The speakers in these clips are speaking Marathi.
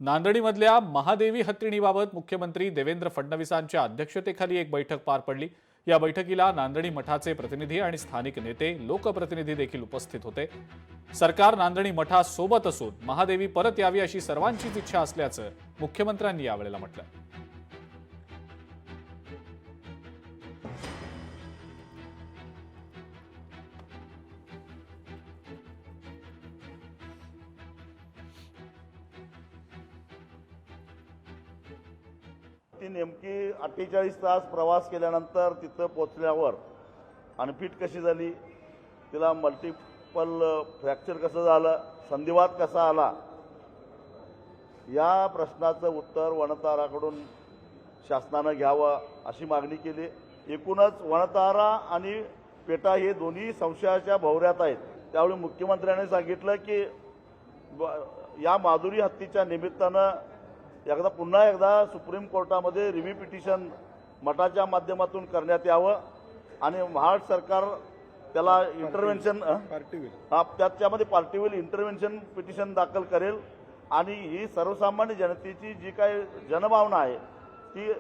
नांदणीमधल्या महादेवी हत्तीणीबाबत मुख्यमंत्री देवेंद्र फडणवीसांच्या अध्यक्षतेखाली एक बैठक पार पडली। या बैठकीला नांदणी मठाचे प्रतिनिधी आणि स्थानिक नेते, लोकप्रतिनिधी देखील उपस्थित होते। सरकार नांदणी मठासोबत असून महादेवी परत यावी अशी सर्वांचीच इच्छा असल्याचं मुख्यमंत्र्यांनी यावेळेला म्हटलं। ती नेमकी 48 तास प्रवास केल्यानंतर तिथं पोहोचल्यावर अनफिट कशी झाली, तिला मल्टिपल फ्रॅक्चर कसं झालं, संधिवात कसा आला, या प्रश्नाचं उत्तर वनताराकडून शासनानं घ्यावं अशी मागणी केली। एकूणच वनतारा आणि पेटा हे दोन्ही संशयाच्या भोवऱ्यात आहेत। त्यावेळी मुख्यमंत्र्यांनी सांगितलं की या माधुरी हत्तीच्या निमित्तानं पुन्हा एकदा सुप्रीम कोर्टामध्ये रिव्ह्यू पिटिशन मठाच्या माध्यमातून करण्यात यावं आणि महाराष्ट्र सरकार त्याला इंटरव्हेन्शन त्याच्यामध्ये पार्टी विल इंटरव्हेन्शन पिटिशन दाखल करेल आणि ही सर्वसामान्य जनतेची जी काही जनभावना आहे ती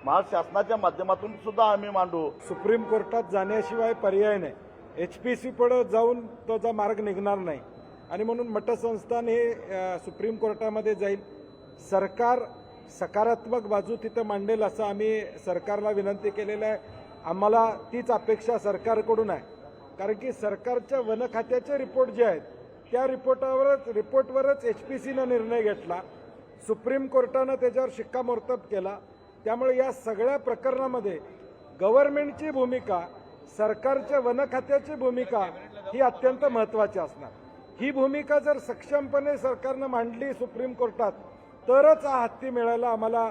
महाराष्ट्र शासनाच्या माध्यमातून सुद्धा आम्ही मांडू। सुप्रीम कोर्टात जाण्याशिवाय पर्याय नाही, HPC पुढे जाऊन त्याचा मार्ग निघणार नाही आणि म्हणून मठसंस्थान हे सुप्रीम कोर्टामध्ये जाईल। सरकार सकारात्मक बाजू तिथं मांडेल असं आम्ही सरकारला विनंती केलेलं आहे। आम्हाला तीच अपेक्षा सरकारकडून आहे, कारण की सरकारच्या वन खात्याचे रिपोर्ट जे आहेत त्या रिपोर्टवरच HPCनं निर्णय घेतला, सुप्रीम कोर्टानं त्याच्यावर शिक्कामोर्तब केला। त्यामुळे या सगळ्या प्रकरणामध्ये गव्हर्नमेंटची भूमिका, सरकारच्या वन खात्याची भूमिका ही अत्यंत महत्त्वाची असणार। ही भूमिका जर सक्षमपणे सरकारनं मांडली सुप्रीम कोर्टात तरच हा हत्ती मिळायला आम्हाला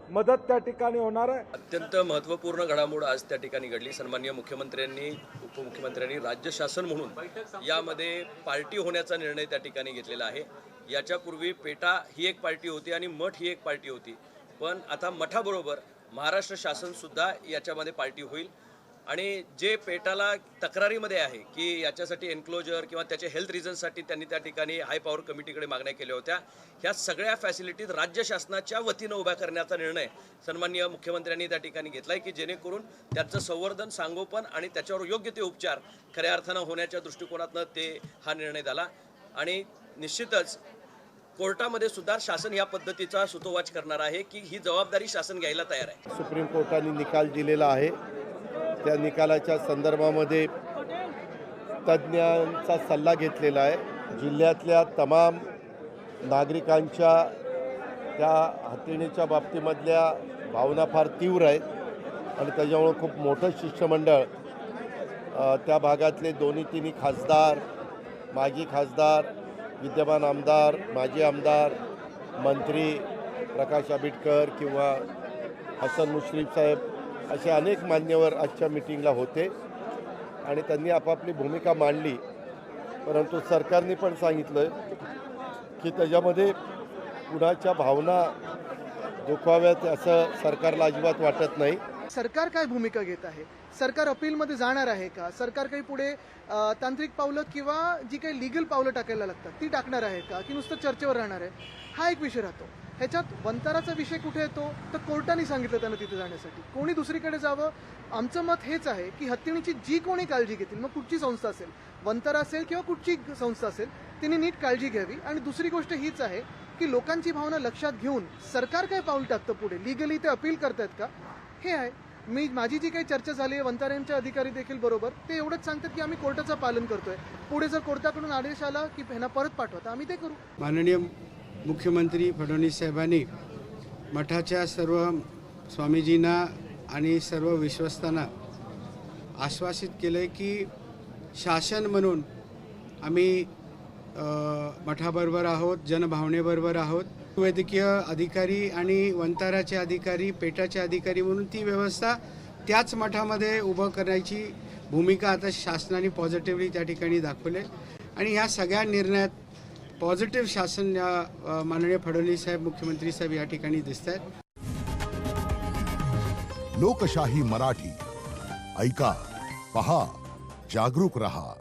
मदत त्या ठिकाणी होणार आहे। अत्यंत महत्त्वपूर्ण घडामोड आज त्या ठिकाणी घडली। सन्माननीय मुख्यमंत्र्यांनी, उपमुख्यमंत्र्यांनी राज्य शासन म्हणून यामध्ये पार्टी होण्याचा निर्णय त्या ठिकाणी घेतलेला आहे। याच्यापूर्वी पेटा ही एक पार्टी होती आणि मठ ही एक पार्टी होती, पण आता मठाबरोबर महाराष्ट्र शासन सुद्धा याच्यामध्ये पार्टी होईल आणि जे पेटाला तक्रारीमध्ये आहे की याच्यासाठी एन्क्लोजर किंवा त्याच्या हेल्थ रिझनसाठी त्यांनी त्या ठिकाणी हाय पॉवर कमिटीकडे मागण्या केल्या होत्या, ह्या सगळ्या फॅसिलिटीज राज्य शासनाच्या वतीनं उभ्या करण्याचा निर्णय सन्माननीय मुख्यमंत्र्यांनी त्या ठिकाणी घेतला आहे की जेणेकरून त्याचं संवर्धन, सांगोपन आणि त्याच्यावर योग्य ते उपचार खऱ्या अर्थानं होण्याच्या दृष्टिकोनातनं ते हा निर्णय झाला। आणि निश्चितच कोर्टामध्ये सुद्धा शासन या पद्धतीचा सुतोवाच करणार आहे की ही जबाबदारी शासन घ्यायला तयार आहे। सुप्रीम कोर्टाने निकाल दिलेला आहे, त्या निकालाच्या संदर्भामध्ये तज्ज्ञांचा सल्ला घेतलेला आहे। जिल्ह्यातल्या तमाम नागरिकांच्या त्या हत्तीणीच्या बाबतीमधल्या भावना फार तीव्र आहेत आणि त्याच्यामुळे खूप मोठं शिष्टमंडळ त्या भागातले दोन्ही तिन्ही खासदार, माजी खासदार, विद्यमान आमदार, माजी आमदार, मंत्री प्रकाश आंबेडकर किंवा हसन मुश्रीफ साहेब असे अनेक मान्यवर आजच्या मीटिंगला होते आणि त्यांनी आपापली भूमिका मांडली। परंतु सरकारने पण सांगितलं की त्याच्यामध्ये कुणाच्या भावना दुखाव्यात असं सरकारला अजिबात वाटत नाही। सरकार काय भूमिका घेत आहे, सरकार अपीलमध्ये जाणार आहे का, सरकार काही पुढे तांत्रिक पावलं किंवा जी काही लीगल पावलं टाकायला लागतात ती टाकणार आहे का, की नुसतं चर्चेवर राहणार आहे, हा एक विषय राहतो। ह्याच्यात वनताराचा विषय कुठे येतो तर कोर्टाने सांगितलं त्यांना तिथे जाण्यासाठी, कोणी दुसरीकडे जावं। आमचं मत हेच आहे की हत्तीणीची जी कोणी काळजी घेतील, मग कुठची संस्था असेल, वनतारा असेल किंवा कुठची संस्था असेल, तिने नीट काळजी घ्यावी। आणि दुसरी गोष्ट हीच आहे की लोकांची भावना लक्षात घेऊन सरकार काय पाऊल टाकतं पुढे, लिगली ते अपील करतायत का, हे आहे। माझी जी काही चर्चा झाली आहे वनताऱ्यांचे अधिकारी देखील बरोबर ते एवढंच सांगतात की आम्ही कोर्टाचं पालन करतोय, पुढे जर कोर्टाकडून आदेश आला की ह्यांना परत पाठवा तर आम्ही ते करू। माननीय मुख्यमंत्री फडणवीस साहेबांनी मठाच्या सर्व स्वामीजींना आणि सर्व विश्वस्तांना आश्वासित केलं की शासन म्हणून आम्ही मठाबरोबर आहोत, जनभावनेबरोबर आहोत। वैद्यकीय अधिकारी आणि वनताराचे अधिकारी, पेटाचे अधिकारी म्हणून ती व्यवस्था त्याच मठामध्ये उभं करण्याची भूमिका आता शासनाने पॉझिटिव्हली त्या ठिकाणी दाखवली आणि ह्या सगळ्या निर्णयात पॉझिटिव्ह शासन माननीय फडणवीस साहेब, मुख्यमंत्री साहेब या ठिकाणी दिसत आहेत। लोकशाही मराठी ऐका, पहा, जागरूक रहा।